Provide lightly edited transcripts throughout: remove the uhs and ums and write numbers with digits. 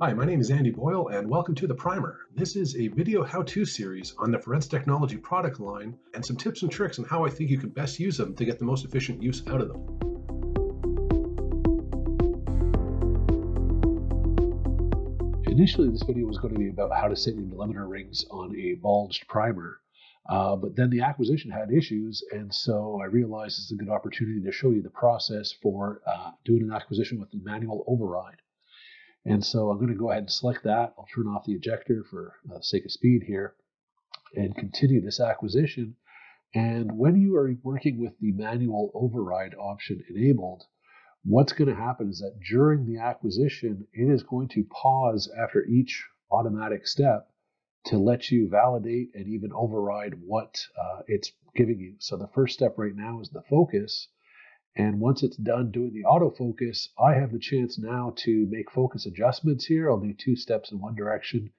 Hi, my name is Andy Boyle, and welcome to The Primer. This is a video how-to series on the Forensic Technology product line and some tips and tricks on how I think you can best use them to get the most efficient use out of them. Initially, this video was going to be about how to set your delimiter rings on a bulged primer, but then the acquisition had issues, and so I realized it's a good opportunity to show you the process for doing an acquisition with the manual override. And so I'm going to go ahead and select that. I'll turn off the ejector for the sake of speed here and continue this acquisition. And when you are working with the manual override option enabled, what's going to happen is that during the acquisition, it is going to pause after each automatic step to let you validate and even override what it's giving you. So the first step right now is the focus. And once it's done doing the autofocus, I have the chance now to make focus adjustments here. I'll do 2 steps in one direction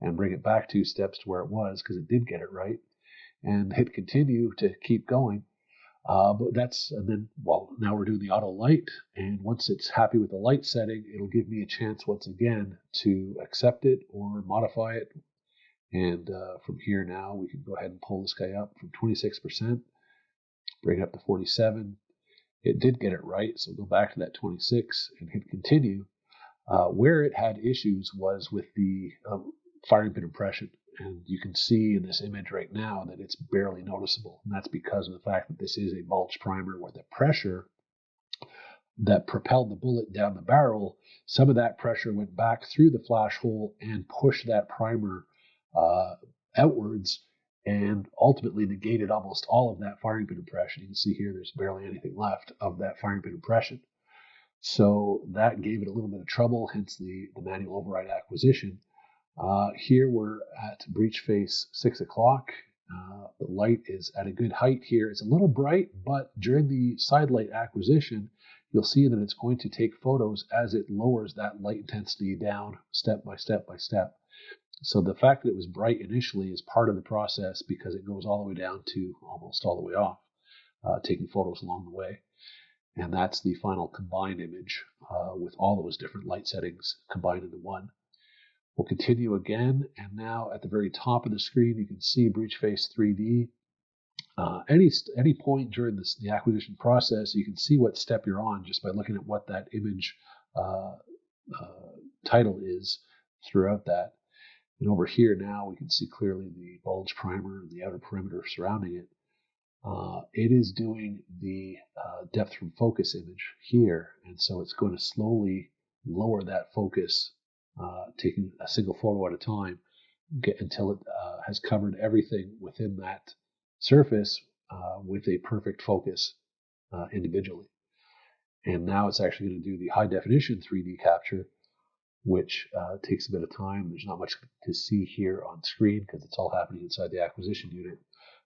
and bring it back 2 steps to where it was because it did get it right, and hit continue to keep going. Now we're doing the auto light, and once it's happy with the light setting, it'll give me a chance once again to accept it or modify it. And from here now, we can go ahead and pull this guy up from 26%, bring it up to 47. It did get it right, so go back to that 26 and hit continue. Where it had issues was with the firing pin impression, and you can see in this image right now that it's barely noticeable, and that's because of the fact that this is a bulge primer where the pressure that propelled the bullet down the barrel, some of that pressure went back through the flash hole and pushed that primer outwards, and ultimately negated almost all of that firing pin impression. You can see here there's barely anything left of that firing pin impression. So that gave it a little bit of trouble, hence the manual override acquisition. Here we're at breech face 6 o'clock. The light is at a good height here. It's a little bright, but during the side light acquisition, you'll see that it's going to take photos as it lowers that light intensity down step by step by step. So the fact that it was bright initially is part of the process because it goes all the way down to almost all the way off, taking photos along the way. And that's the final combined image with all those different light settings combined into one. We'll continue again, and now at the very top of the screen, you can see breech face 3D. Any point during the acquisition process, you can see what step you're on just by looking at what that image title is throughout that. And over here now, we can see clearly the bulge primer and the outer perimeter surrounding it. It is doing the depth from focus image here, and so it's going to slowly lower that focus, taking a single photo at a time, until it has covered everything within that surface with a perfect focus individually. And now it's actually going to do the high definition 3D capture, which takes a bit of time. There's not much to see here on screen because it's all happening inside the acquisition unit.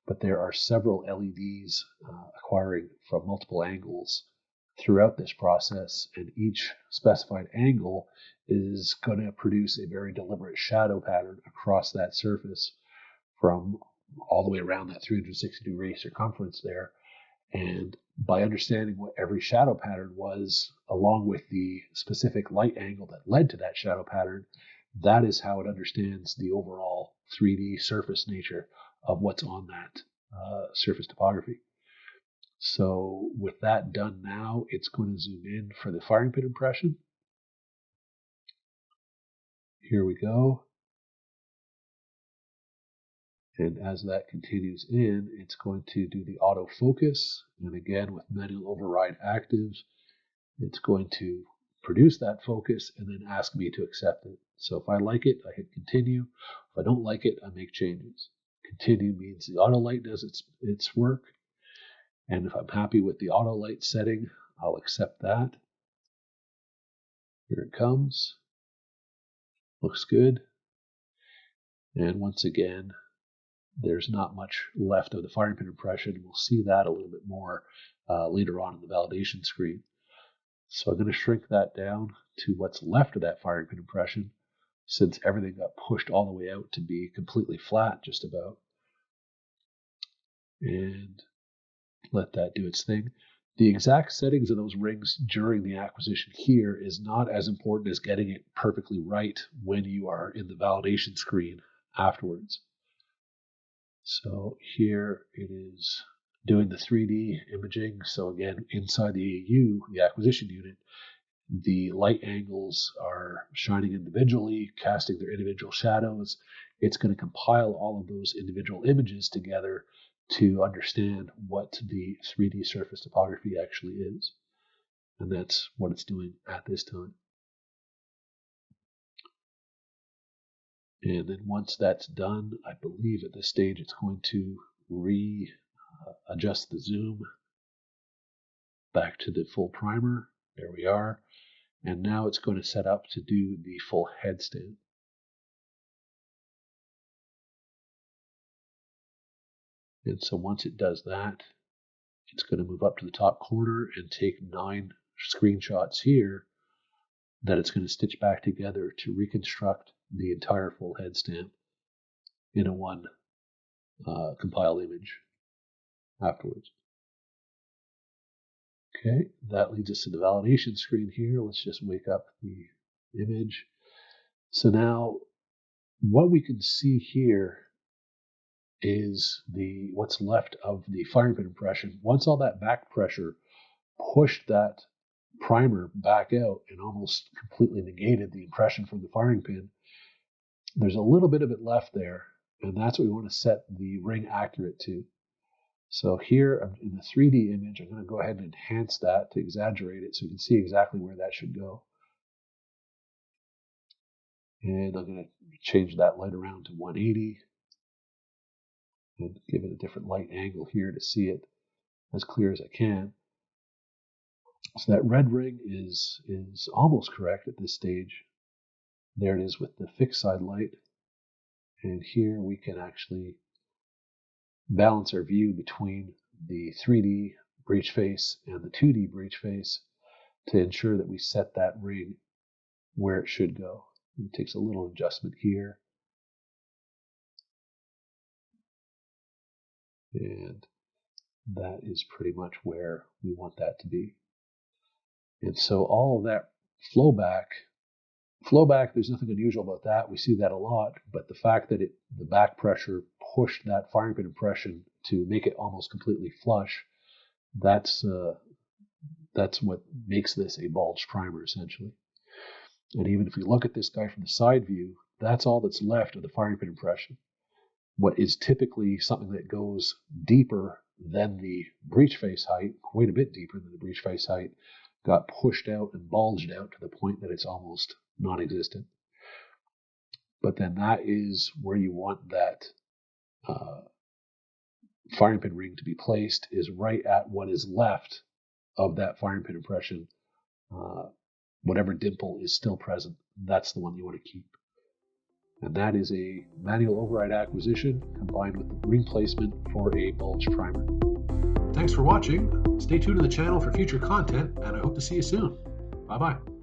But there are several LEDs acquiring from multiple angles throughout this process, and each specified angle is going to produce a very deliberate shadow pattern across that surface from all the way around that 360-degree circumference there. And by understanding what every shadow pattern was, along with the specific light angle that led to that shadow pattern, that is how it understands the overall 3D surface nature of what's on that surface topography. So with that done now, it's going to zoom in for the firing pin impression. Here we go. And as that continues in, it's going to do the autofocus. And again, with manual override active, it's going to produce that focus and then ask me to accept it. So if I like it, I hit continue. If I don't like it, I make changes. Continue means the auto light does its work. And if I'm happy with the auto light setting, I'll accept that. Here it comes. Looks good. And once again, there's not much left of the firing pin impression. We'll see that a little bit more later on in the validation screen. So I'm going to shrink that down to what's left of that firing pin impression, since everything got pushed all the way out to be completely flat just about. And let that do its thing. The exact settings of those rings during the acquisition here is not as important as getting it perfectly right when you are in the validation screen afterwards. So here it is doing the 3D imaging. So again, inside the AU, the acquisition unit, the light angles are shining individually, casting their individual shadows. It's going to compile all of those individual images together to understand what the 3D surface topography actually is. And that's what it's doing at this time. And then once that's done, I believe at this stage it's going to adjust the zoom back to the full primer. There we are. And now it's going to set up to do the full headstand. And so once it does that, it's going to move up to the top corner and take 9 screenshots here that it's going to stitch back together to reconstruct the entire full head stamp in a one compiled image afterwards. Okay, that leads us to the validation screen here. Let's just wake up the image. So now what we can see here is what's left of the firing pin impression. Once all that back pressure pushed that primer back out and almost completely negated the impression from the firing pin, there's a little bit of it left there, and that's what we want to set the ring accurate to. So here in the 3D image, I'm going to go ahead and enhance that to exaggerate it so you can see exactly where that should go. And I'm going to change that light around to 180 and give it a different light angle here to see it as clear as I can. So that red ring is almost correct at this stage. There it is with the fixed side light. And here we can actually balance our view between the 3D breech face and the 2D breech face to ensure that we set that ring where it should go. It takes a little adjustment here. And that is pretty much where we want that to be. And so all of that flowback, there's nothing unusual about that. We see that a lot, but the fact that the back pressure pushed that firing pin impression to make it almost completely flush, that's what makes this a bulged primer essentially. And even if we look at this guy from the side view, that's all that's left of the firing pin impression. What is typically something that goes deeper than the breech face height, quite a bit deeper than the breech face height, got pushed out and bulged out to the point that it's almost non-existent. But then that is where you want that firing pin ring to be placed, is right at what is left of that firing pin impression. Whatever dimple is still present, that's the one you want to keep. And that is a manual override acquisition combined with the ring placement for a bulge primer. Thanks for watching. Stay tuned to the channel for future content, and I hope to see you soon. Bye-bye.